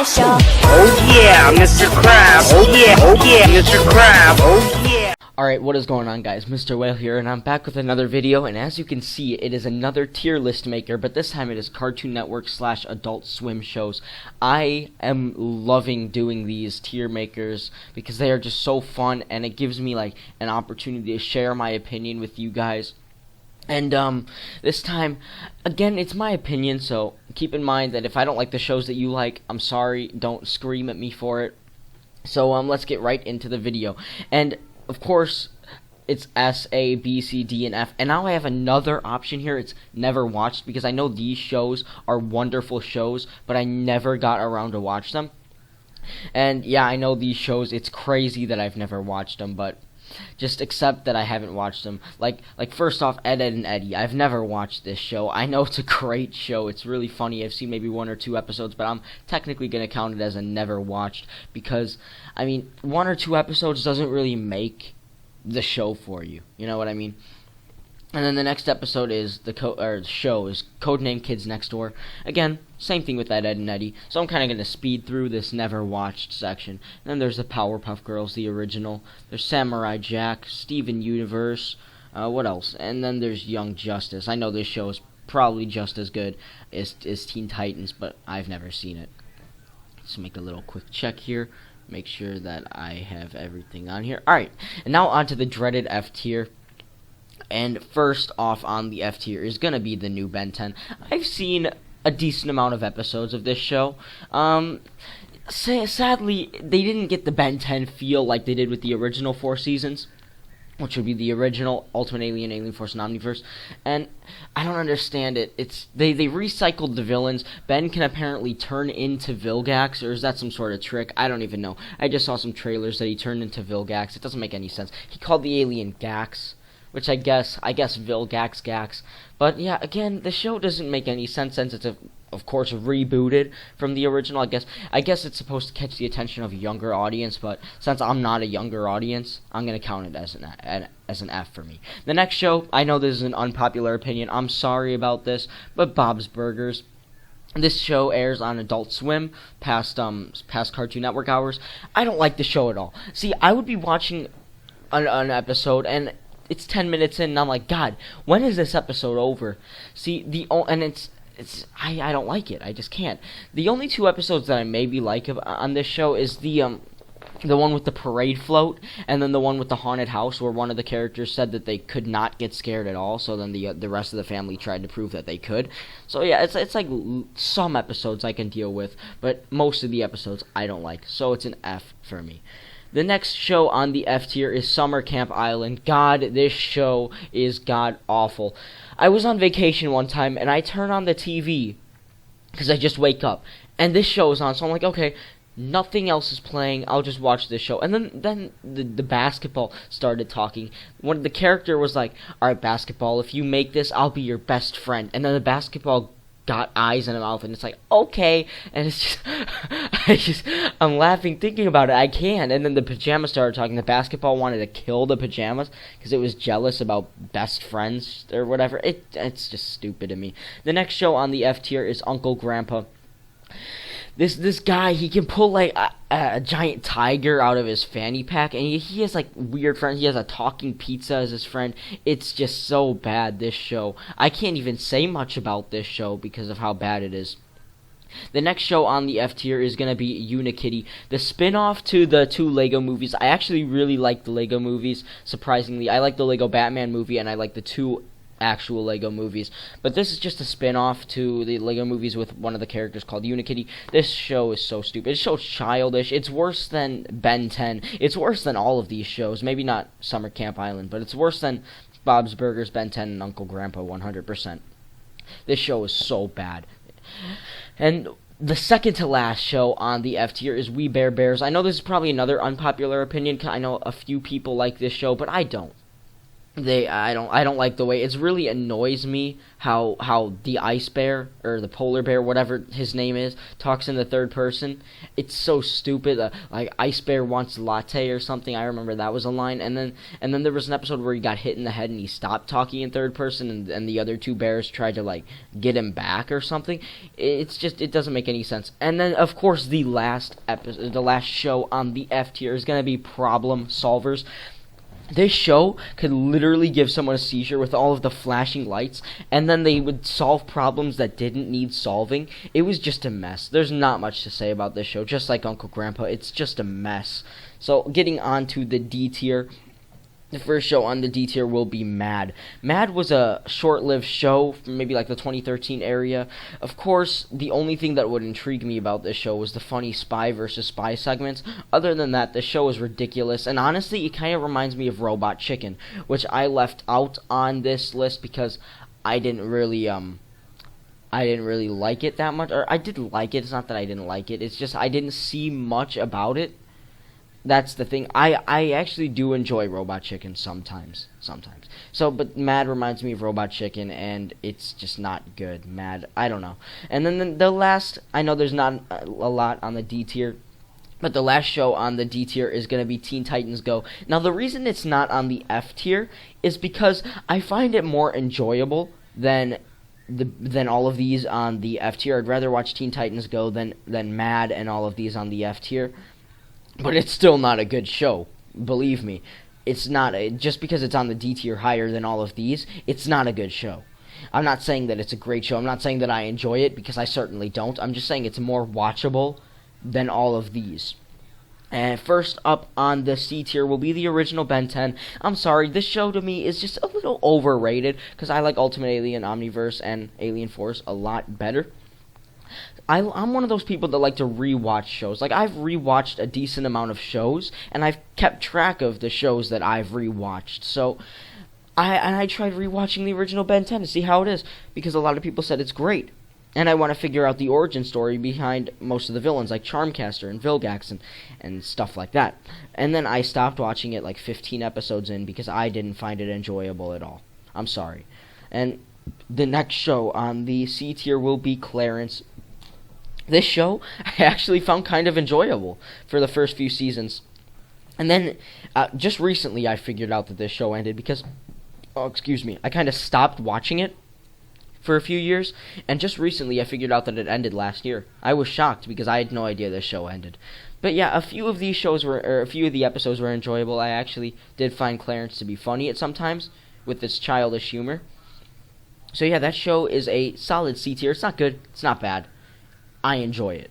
this show. Oh yeah, Mr. Krabs. Oh yeah, Mr. Krabs. Oh yeah. Alright, what is going on, guys? Mr. Whale here, and I'm back with another video, and as you can see, it is another tier list maker, but this time it is Cartoon Network / Adult Swim shows. I am loving doing these tier makers because they are just so fun, and it gives me, like, an opportunity to share my opinion with you guys. And, this time, again, it's my opinion, so keep in mind that if I don't like the shows that you like, I'm sorry, don't scream at me for it. So, let's get right into the video. And, of course, it's S, A, B, C, D, and F. And now I have another option here. It's never watched, because I know these shows are wonderful shows, but I never got around to watch them. And, yeah, I know these shows, it's crazy that I've never watched them, but just accept that I haven't watched them. Like first off, Ed, Edd n Eddy. I've never watched this show. I know it's a great show. It's really funny. I've seen maybe 1 or 2 episodes, but I'm technically going to count it as a never watched because, I mean, 1 or 2 episodes doesn't really make the show for you. You know what I mean? And then the next episode is the show is Codename Kids Next Door. Again, same thing with Ed, Edd n Eddy. So I'm kind of going to speed through this never watched section. And then there's the Powerpuff Girls, the original. There's Samurai Jack, Steven Universe. What else? And then there's Young Justice. I know this show is probably just as good as Teen Titans, but I've never seen it. Let's make a little quick check here. Make sure that I have everything on here. Alright, and now on to the dreaded F tier. And first off on the F tier is going to be the new Ben 10. I've seen a decent amount of episodes of this show. Sadly, they didn't get the Ben 10 feel like they did with the original 4 seasons, which would be the original Ultimate Alien, Alien Force, and Omniverse. And I don't understand it. They recycled the villains. Ben can apparently turn into Vilgax, or is that some sort of trick? I don't even know. I just saw some trailers that he turned into Vilgax. It doesn't make any sense. He called the alien Gax, which I guess Vilgax Gax. But yeah, again, the show doesn't make any sense since it's of course rebooted from the original. I guess it's supposed to catch the attention of a younger audience, but since I'm not a younger audience, I'm gonna count it as an F for me. The next show, I know this is an unpopular opinion. I'm sorry about this, but Bob's Burgers. This show airs on Adult Swim, past Cartoon Network hours. I don't like the show at all. See, I would be watching an episode and it's 10 minutes in, and I'm like, God, when is this episode over? See, I don't like it. I just can't. The only 2 episodes that I maybe like on this show is the one with the parade float, and then the one with the haunted house, where one of the characters said that they could not get scared at all. So then the rest of the family tried to prove that they could. So yeah, it's like some episodes I can deal with, but most of the episodes I don't like. So it's an F for me. The next show on the F tier is Summer Camp Island. God, this show is god-awful. I was on vacation one time, and I turn on the TV, because I just wake up, and this show is on, so I'm like, okay, nothing else is playing, I'll just watch this show. And then the basketball started talking. The character was like, alright, basketball, if you make this, I'll be your best friend. And then the basketball got eyes in a mouth, and it's like, okay, and it's just, I'm laughing thinking about it. I can't. And then the pajamas started talking. The basketball wanted to kill the pajamas because it was jealous about best friends or whatever. It's just stupid to me. The next show on the F tier is Uncle Grandpa. This guy, he can pull like a giant tiger out of his fanny pack, and he has like weird friends. He has a talking pizza as his friend. It's just so bad, this show. I can't even say much about this show because of how bad it is. The next show on the F tier is going to be Unikitty, the spin-off to the 2 Lego movies. I actually really like the Lego movies, surprisingly. I like the Lego Batman movie, and I like the 2 actual Lego movies, but this is just a spin-off to the Lego movies with one of the characters called Unikitty. This show is so stupid. It's so childish. It's worse than Ben 10. It's worse than all of these shows. Maybe not Summer Camp Island, but it's worse than Bob's Burgers, Ben 10, and Uncle Grandpa 100%. This show is so bad. And the second to last show on the F tier is We Bare Bears. I know this is probably another unpopular opinion. I know a few people like this show, but I don't. I don't like the way it's really annoys me how the ice bear or the polar bear, whatever his name is, talks in the third person. It's so stupid. Like ice bear wants latte or something. I remember that was a line, and then there was an episode where he got hit in the head and he stopped talking in third person, and the other two bears tried to like get him back or something. It's just, it doesn't make any sense. And then of course the last show on the F tier is gonna be Problem Solvers. This show could literally give someone a seizure with all of the flashing lights, and then they would solve problems that didn't need solving. It was just a mess. There's not much to say about this show, just like Uncle Grandpa. It's just a mess. So, getting on to the D tier. The first show on the D tier will be Mad. Mad was a short-lived show from maybe like the 2013 area. Of course, the only thing that would intrigue me about this show was the funny spy versus spy segments. Other than that, the show is ridiculous, and honestly, it kind of reminds me of Robot Chicken, which I left out on this list because I didn't really like it that much. Or I did like it. It's not that I didn't like it. It's just I didn't see much about it. That's the thing. I actually do enjoy Robot Chicken sometimes. So, but Mad reminds me of Robot Chicken, and it's just not good. Mad, I don't know. And then the last, I know there's not a lot on the D tier, but the last show on the D tier is going to be Teen Titans Go. Now, the reason it's not on the F tier is because I find it more enjoyable than all of these on the F tier. I'd rather watch Teen Titans Go than Mad and all of these on the F tier. But it's still not a good show. Believe me. It's not. Just because it's on the D tier higher than all of these, it's not a good show. I'm not saying that it's a great show. I'm not saying that I enjoy it, because I certainly don't. I'm just saying it's more watchable than all of these. And first up on the C tier will be the original Ben 10. I'm sorry, this show to me is just a little overrated, because I like Ultimate Alien, Omniverse, and Alien Force a lot better. I'm one of those people that like to rewatch shows. Like, I've rewatched a decent amount of shows, and I've kept track of the shows that I've rewatched. So, I tried rewatching the original Ben 10 to see how it is, because a lot of people said it's great. And I want to figure out the origin story behind most of the villains, like Charmcaster and Vilgax and stuff like that. And then I stopped watching it like 15 episodes in, because I didn't find it enjoyable at all. I'm sorry. And the next show on the C tier will be Clarence. This show I actually found kind of enjoyable for the first few seasons. And then just recently I figured out that this show ended because, I kind of stopped watching it for a few years. And just recently I figured out that it ended last year. I was shocked because I had no idea this show ended. But yeah, a few of the episodes were enjoyable. I actually did find Clarence to be funny at sometimes with its childish humor. So yeah, that show is a solid C tier. It's not good. It's not bad. I enjoy it.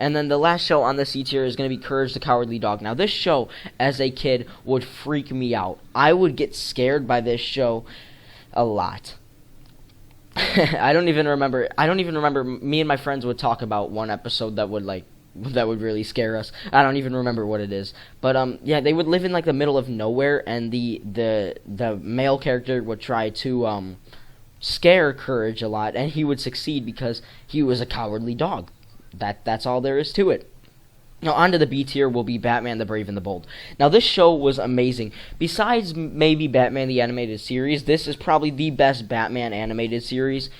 And then the last show on the C tier is going to be Courage the Cowardly Dog. Now, this show, as a kid, would freak me out. I would get scared by this show a lot. I don't even remember. Me and my friends would talk about one episode that would really scare us. I don't even remember what it is. But yeah, they would live in like the middle of nowhere, and the male character would try to scare Courage a lot, and he would succeed because he was a cowardly dog. That's all there is to it. Now, onto the B tier will be Batman the Brave and the Bold. Now, this show was amazing. Besides maybe Batman the Animated Series, this is probably the best Batman animated series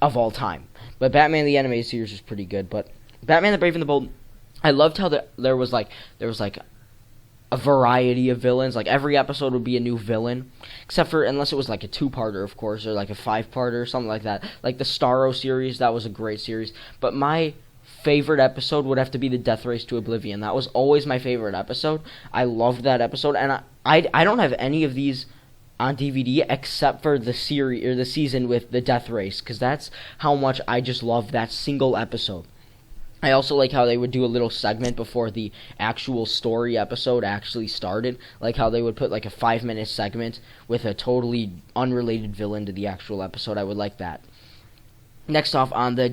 of all time. But Batman the Animated Series was pretty good. But Batman the Brave and the Bold, I loved how there was a variety of villains. Like, every episode would be a new villain, except for, unless it was like a 2-parter, of course, or like a 5-parter or something like that. Like the Starro series, that was a great series. But my favorite episode would have to be the Death Race to Oblivion. That was always my favorite episode. I loved that episode, and I don't have any of these on DVD except for the series or the season with the Death Race, because that's how much I just love that single episode. I also like how they would do a little segment before the actual story episode actually started. Like how they would put like a 5-minute segment with a totally unrelated villain to the actual episode. I would like that. Next off on the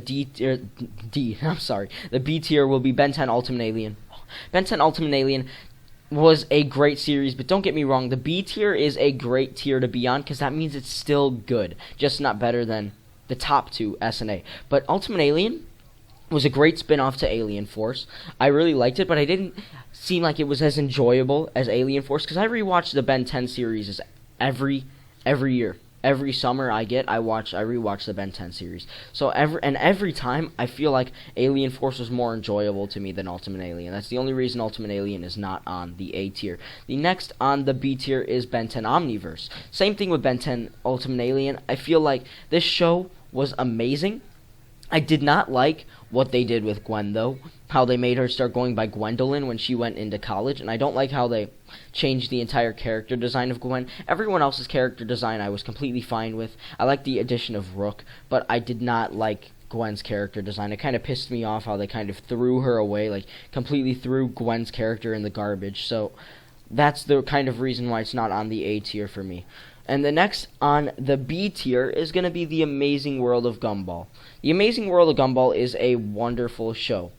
the B tier will be Ben 10 Ultimate Alien. Ben 10 Ultimate Alien was a great series, but don't get me wrong, the B tier is a great tier to be on, because that means it's still good, just not better than the top two, S and A. But Ultimate Alien was a great spin-off to Alien Force. I really liked it, but I didn't seem like it was as enjoyable as Alien Force, because I rewatched the Ben 10 series every year. Every summer I rewatch the Ben 10 series. So every time I feel like Alien Force was more enjoyable to me than Ultimate Alien. That's the only reason Ultimate Alien is not on the A tier. The next on the B tier is Ben 10 Omniverse. Same thing with Ben 10 Ultimate Alien. I feel like this show was amazing. I did not like what they did with Gwen, though. How they made her start going by Gwendolyn when she went into college. And I don't like how they changed the entire character design of Gwen. Everyone else's character design I was completely fine with. I like the addition of Rook, but I did not like Gwen's character design. It kind of pissed me off how they kind of threw her away, like completely threw Gwen's character in the garbage. So that's the kind of reason why it's not on the A tier for me. And the next on the B tier is going to be The Amazing World of Gumball. The Amazing World of Gumball is a wonderful show.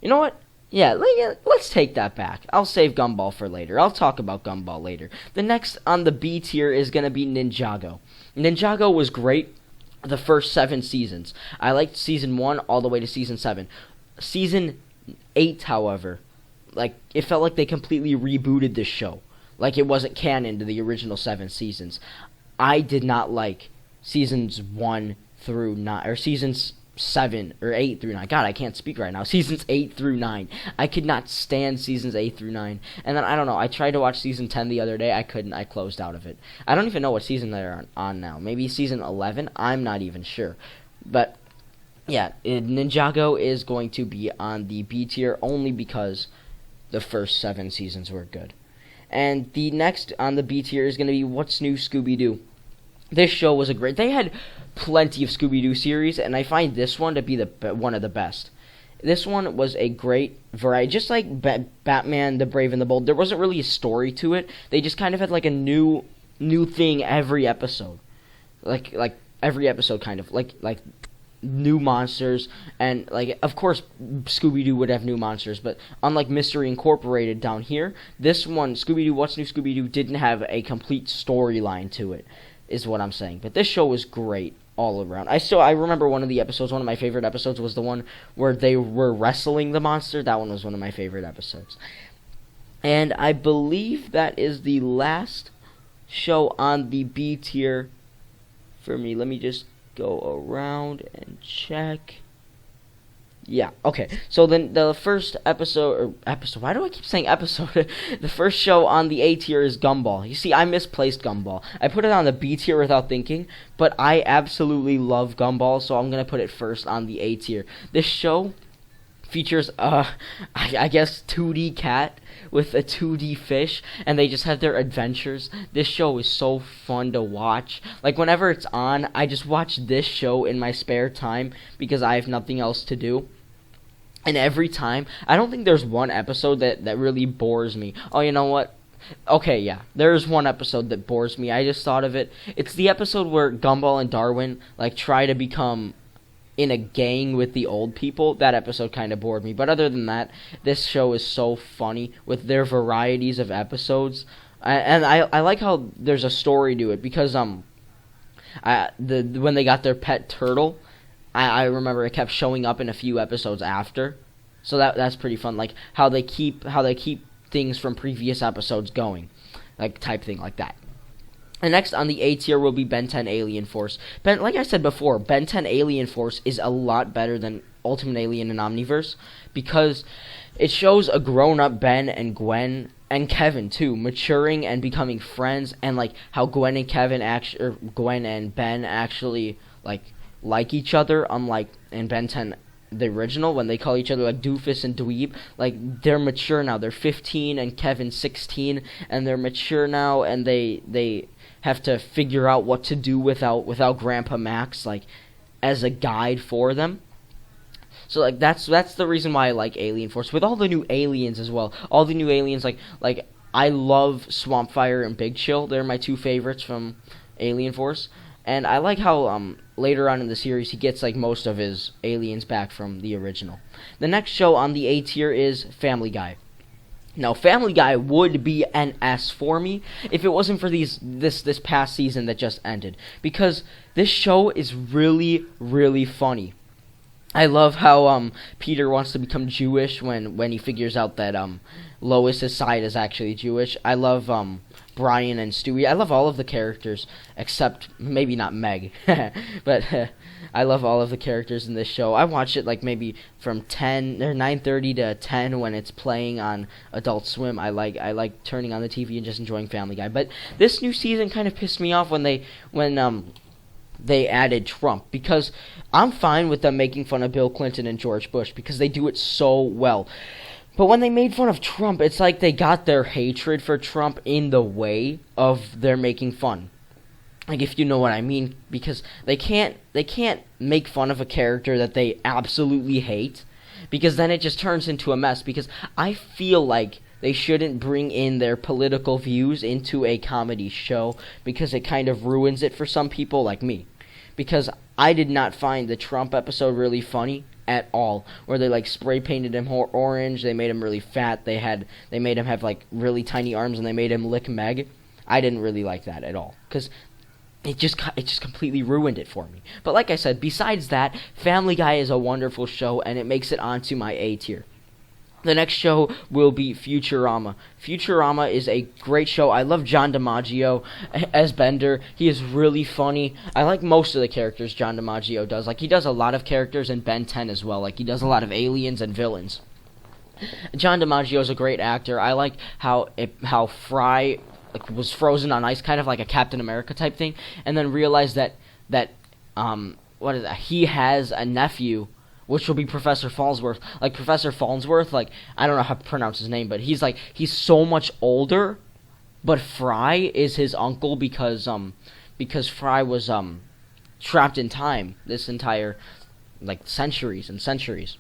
You know what? Yeah, let's take that back. I'll save Gumball for later. I'll talk about Gumball later. The next on the B tier is going to be Ninjago. Ninjago was great the first 7 seasons. I liked season 1 all the way to season 7. Season 8, however, it felt like they completely rebooted this show. Like it wasn't canon to the original 7 seasons. I did not like seasons 1 through 9, or seasons 7 or 8 through 9. God, I can't speak right now. Seasons 8 through 9. I could not stand seasons 8 through 9. And then, I don't know, I tried to watch season 10 the other day. I couldn't. I closed out of it. I don't even know what season they're on now. Maybe season 11? I'm not even sure. But, yeah, Ninjago is going to be on the B tier only because the first 7 seasons were good. And the next on the B tier is going to be What's New, Scooby-Doo. This show was they had plenty of Scooby-Doo series, and I find this one to be one of the best. This one was a great variety, just like Batman, the Brave and the Bold. There wasn't really a story to it. They just kind of had like a new thing every episode, like every episode kind of like new monsters, and like of course Scooby-Doo would have new monsters, but unlike Mystery Incorporated down here, this one, Scooby-Doo What's New Scooby-Doo, didn't have a complete storyline to it, is what I'm saying. But this show was great all around. I remember one of my favorite episodes was the one where they were wrestling the monster. That one was one of my favorite episodes. And I believe that is the last show on the B tier for me. Let me just go around and check. Yeah, okay. So then the first episode, why do I keep saying episode? The first show on the A tier is Gumball. You see, I misplaced Gumball. I put it on the B tier without thinking, but I absolutely love Gumball, so I'm going to put it first on the A tier. This show features, I guess, 2D cat with a 2D fish, and they just have their adventures. This show is so fun to watch. Like, whenever it's on, I just watch this show in my spare time because I have nothing else to do. And every time, I don't think there's one episode that really bores me. Oh, you know what? Okay, yeah, there's one episode that bores me. I just thought of it. It's the episode where Gumball and Darwin, try to become in a gang with the old people. That episode kind of bored me. But other than that, this show is so funny with their varieties of episodes. And I like how there's a story to it because when they got their pet turtle, I remember it kept showing up in a few episodes after. So that's pretty fun. Like how they keep things from previous episodes going. Type thing like that. And next on the A tier will be Ben 10 Alien Force. Like I said before, Ben 10 Alien Force is a lot better than Ultimate Alien and Omniverse because it shows a grown-up Ben and Gwen and Kevin too, maturing and becoming friends, and how Gwen and Ben actually like each other, unlike in Ben 10 the original when they call each other Doofus and Dweeb. They're mature now. They're 15 and Kevin's 16, and they're mature now, and they have to figure out what to do without Grandpa Max as a guide for them. So that's the reason why I like Alien Force, with all the new aliens as well. All the new aliens, I love Swampfire and Big Chill. They're my 2 favorites from Alien Force. And I like how later on in the series he gets most of his aliens back from the original. The next show on the A tier is Family Guy. Now, Family Guy would be an S for me if it wasn't for this past season that just ended, because this show is really, really funny. I love how Peter wants to become Jewish when he figures out that Lois's side is actually Jewish. I love Brian and Stewie. I love all of the characters except maybe not Meg, but I love all of the characters in this show. I watch it like maybe from 10 or 9:30 to 10 when it's playing on Adult Swim. I like turning on the TV and just enjoying Family Guy. But this new season kind of pissed me off when they added Trump, because I'm fine with them making fun of Bill Clinton and George Bush because they do it so well. But when they made fun of Trump, it's like they got their hatred for Trump in the way of their making fun. Like, if you know what I mean, because they can't make fun of a character that they absolutely hate, because then it just turns into a mess. Because I feel like they shouldn't bring in their political views into a comedy show, because it kind of ruins it for some people like me. Because I did not find the Trump episode really funny at all, where they like spray painted him orange, they made him really fat, they made him have like really tiny arms, and they made him lick Meg. I didn't really like that at all, because it just completely ruined it for me. But like I said, besides that, Family Guy is a wonderful show, and it makes it onto my A tier. The next show will be Futurama. Futurama is a great show. I love John DiMaggio as Bender. He is really funny. I like most of the characters John DiMaggio does. Like, he does a lot of characters in Ben 10 as well. Like, he does a lot of aliens and villains. John DiMaggio is a great actor. I like how Fry was frozen on ice, kind of like a Captain America type thing, and then realized that he has a nephew, which will be Professor Farnsworth. Like, Professor Farnsworth, like, I don't know how to pronounce his name, but he's so much older, but Fry is his uncle because Fry was trapped in time this entire, like, centuries and centuries.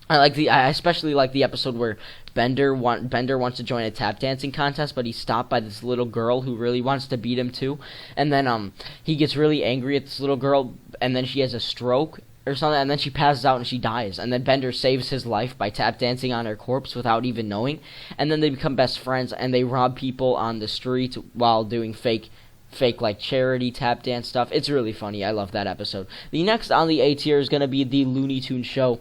I especially like the episode where Bender wants to join a tap dancing contest, but he's stopped by this little girl who really wants to beat him too. And then he gets really angry at this little girl, and then she has a stroke or something, and then she passes out and she dies. And then Bender saves his life by tap dancing on her corpse without even knowing. And then they become best friends, and they rob people on the street while doing fake like charity tap dance stuff. It's really funny. I love that episode. The next on the A tier is going to be the Looney Tunes show.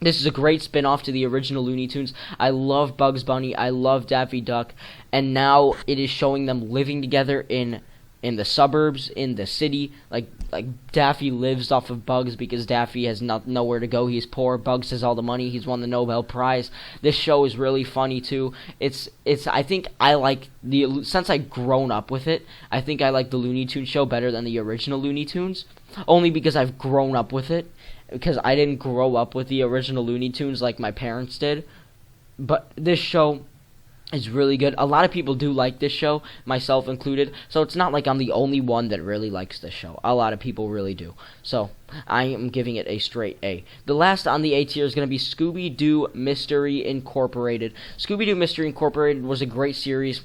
This is a great spin-off to the original Looney Tunes. I love Bugs Bunny. I love Daffy Duck. And now it is showing them living together in the suburbs, in the city. Like Daffy lives off of Bugs because Daffy has nowhere to go. He's poor. Bugs has all the money. He's won the Nobel Prize. This show is really funny too. I think I like since I've grown up with it, I think I like the Looney Tunes show better than the original Looney Tunes. Only because I've grown up with it. Because I didn't grow up with the original Looney Tunes like my parents did. But this show is really good. A lot of people do like this show, myself included. So it's not like I'm the only one that really likes this show. A lot of people really do. So I am giving it a straight A. The last on the A tier is going to be Scooby-Doo Mystery Incorporated. Scooby-Doo Mystery Incorporated was a great series.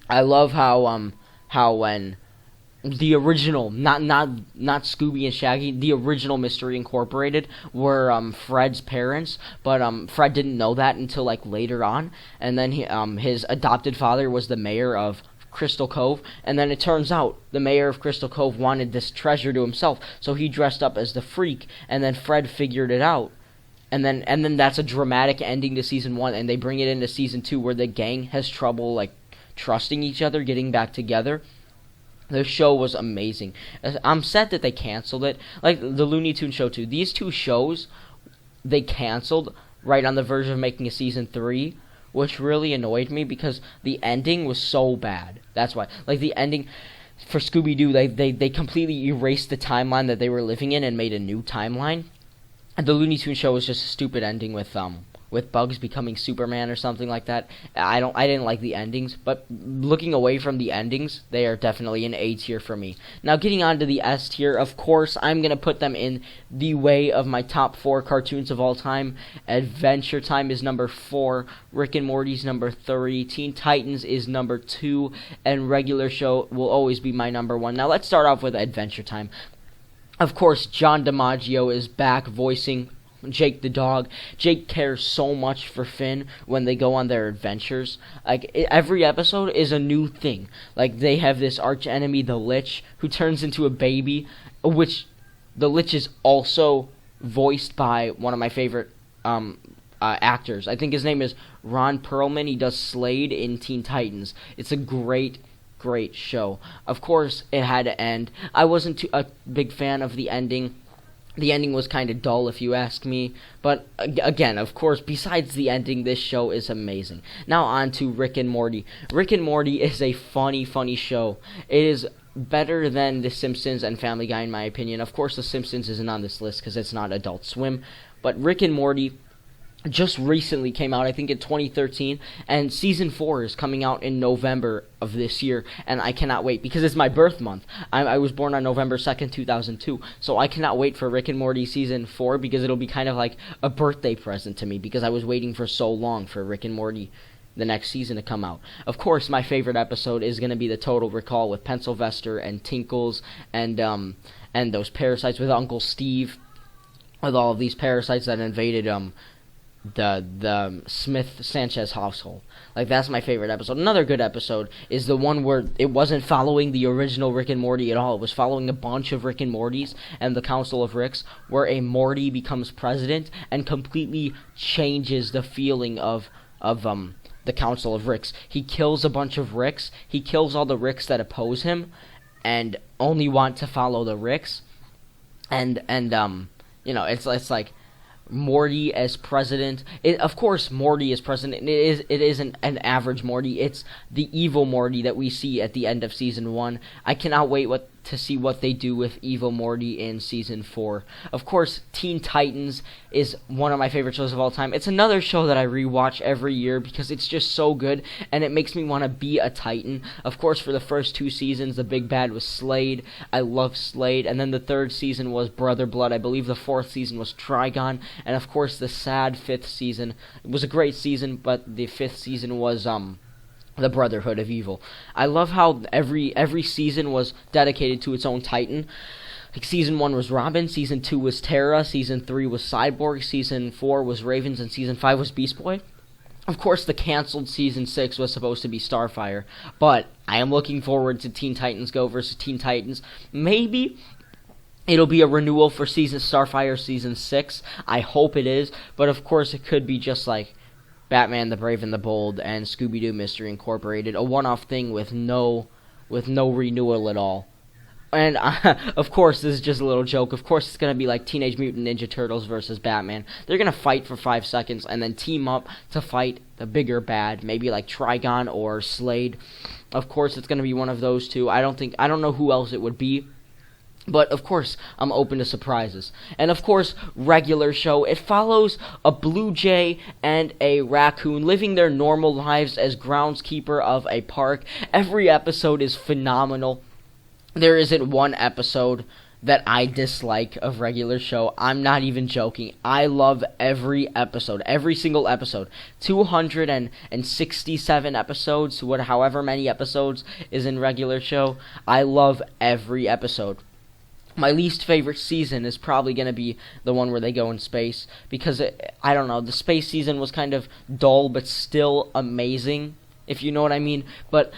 I love how when the original, not Scooby and Shaggy, the original Mystery Incorporated were Fred's parents, but Fred didn't know that until like later on, and then his adopted father was the mayor of Crystal Cove, and then it turns out the mayor of Crystal Cove wanted this treasure to himself, so he dressed up as the freak, and then Fred figured it out. And then that's a dramatic ending to season 1, and they bring it into season 2 where the gang has trouble like trusting each other, getting back together. The show was amazing. I'm sad that they canceled it. Like the Looney Tunes show too. These two shows, they canceled right on the verge of making a season 3, which really annoyed me because the ending was so bad. That's why. Like the ending for Scooby-Doo, they completely erased the timeline that they were living in and made a new timeline. And the Looney Tunes show was just a stupid ending with Bugs becoming Superman or something like that. I didn't like the endings, but looking away from the endings, they are definitely an A tier for me. Now getting on to the S tier, of course, I'm going to put them in the way of my top 4 cartoons of all time. Adventure Time is number 4, Rick and Morty's number 3, Teen Titans is number 2, and Regular Show will always be my number 1. Now let's start off with Adventure Time. Of course, John DiMaggio is back voicing Jake the dog. Jake cares so much for Finn when they go on their adventures. Like every episode is a new thing. Like they have this arch enemy, the Lich, who turns into a baby, which the Lich is also voiced by one of my favorite actors. I think his name is Ron Perlman. He does Slade in Teen Titans. It's a great great show. Of course, it had to end. I wasn't a big fan of the ending. The ending was kind of dull, if you ask me. But again, of course, besides the ending, this show is amazing. Now on to Rick and Morty. Rick and Morty is a funny, funny show. It is better than The Simpsons and Family Guy, in my opinion. Of course, The Simpsons isn't on this list because it's not Adult Swim. But Rick and Morty just recently came out, I think in 2013, and season 4 is coming out in November of this year, and I cannot wait because it's my birth month. I was born on November 2nd, 2002, so I cannot wait for Rick and Morty season 4 because it'll be kind of like a birthday present to me because I was waiting for so long for Rick and Morty the next season to come out. Of course, my favorite episode is going to be the Total Recall with Pencilvester and Tinkles and those parasites with Uncle Steve, with all of these parasites that invaded the Smith-Sanchez household. Like, that's my favorite episode. Another good episode is the one where it wasn't following the original Rick and Morty at all. It was following a bunch of Rick and Mortys and the Council of Ricks, where a Morty becomes president and completely changes the feeling of the Council of Ricks. He kills a bunch of Ricks. He kills all the Ricks that oppose him and only want to follow the Ricks. And it's like Morty as president. Of course, Morty as president. It isn't an average Morty. It's the evil Morty that we see at the end of season 1. I cannot wait to see what they do with evil Morty in season 4. Of course, Teen Titans is one of my favorite shows of all time. It's another show that I rewatch every year because it's just so good and it makes me want to be a Titan. Of course, for the first 2 seasons, the big bad was Slade. I love Slade. And then the 3rd season was Brother Blood. I believe the 4th season was Trigon. And of course, the sad 5th season. It was a great season, but the 5th season was the Brotherhood of Evil. I love how every season was dedicated to its own Titan. Like, season 1 was Robin, season 2 was Terra, season 3 was Cyborg, season 4 was Ravens, and season 5 was Beast Boy. Of course, the canceled season 6 was supposed to be Starfire, but I am looking forward to Teen Titans Go versus Teen Titans. Maybe it'll be a renewal for Starfire season 6. I hope it is, but of course it could be just like Batman the Brave and the Bold and Scooby-Doo Mystery Incorporated, a one-off thing with no renewal at all. And of course, this is just a little joke. Of course, it's going to be like Teenage Mutant Ninja Turtles versus Batman. They're going to fight for 5 seconds and then team up to fight the bigger bad, maybe like Trigon or Slade. Of course, it's going to be one of those two. I don't know who else it would be. But, of course, I'm open to surprises. And, of course, regular show. It follows a blue jay and a raccoon living their normal lives as groundskeeper of a park. Every episode is phenomenal. There isn't one episode that I dislike of regular show. I'm not even joking. I love every episode. Every single episode. 267 episodes, however many episodes is in regular show. I love every episode. My least favorite season is probably going to be the one where they go in space, because, I don't know, the space season was kind of dull, but still amazing, if you know what I mean. But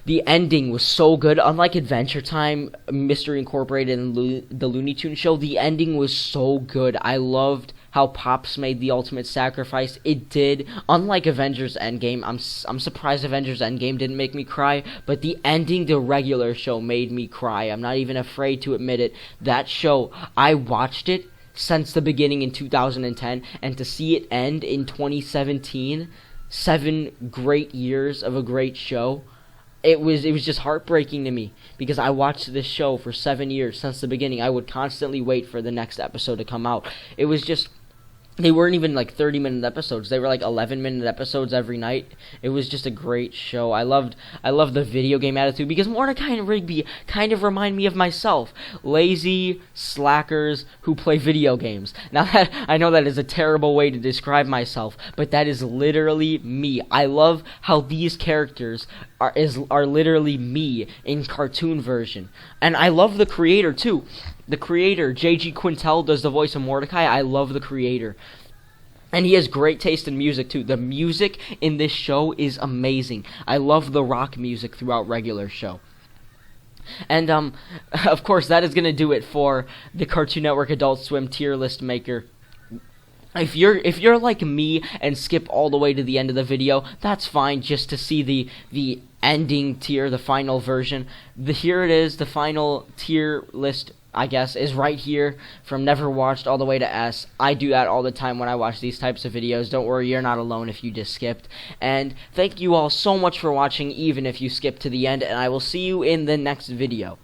the ending was so good. Unlike Adventure Time, Mystery Incorporated, and the Looney Tunes show, the ending was so good. I loved how Pops made the ultimate sacrifice. It did. Unlike Avengers Endgame, I'm surprised Avengers Endgame didn't make me cry, but the ending to regular show made me cry. I'm not even afraid to admit it. That show, I watched it since the beginning in 2010, and to see it end in 2017, 7 great years of a great show, it was just heartbreaking to me, because I watched this show for 7 years since the beginning. I would constantly wait for the next episode to come out. It was just, they weren't even like 30-minute episodes. They were like 11-minute episodes every night. It was just a great show. I loved the video game attitude, because Mordecai and Rigby kind of remind me of myself. Lazy slackers who play video games. Now, that I know that is a terrible way to describe myself, but that is literally me. I love how these characters are literally me in cartoon version. And I love the creator too. The creator, J.G. Quintel, does the voice of Mordecai. I love the creator. And he has great taste in music too. The music in this show is amazing. I love the rock music throughout regular show. And of course, that is going to do it for the Cartoon Network Adult Swim tier list maker. If you're like me and skip all the way to the end of the video, that's fine, just to see the ending tier, the final version. Here it is, the final tier list, I guess, is right here from never watched all the way to S. I do that all the time when I watch these types of videos. Don't worry, you're not alone if you just skipped. And thank you all so much for watching, even if you skipped to the end, and I will see you in the next video.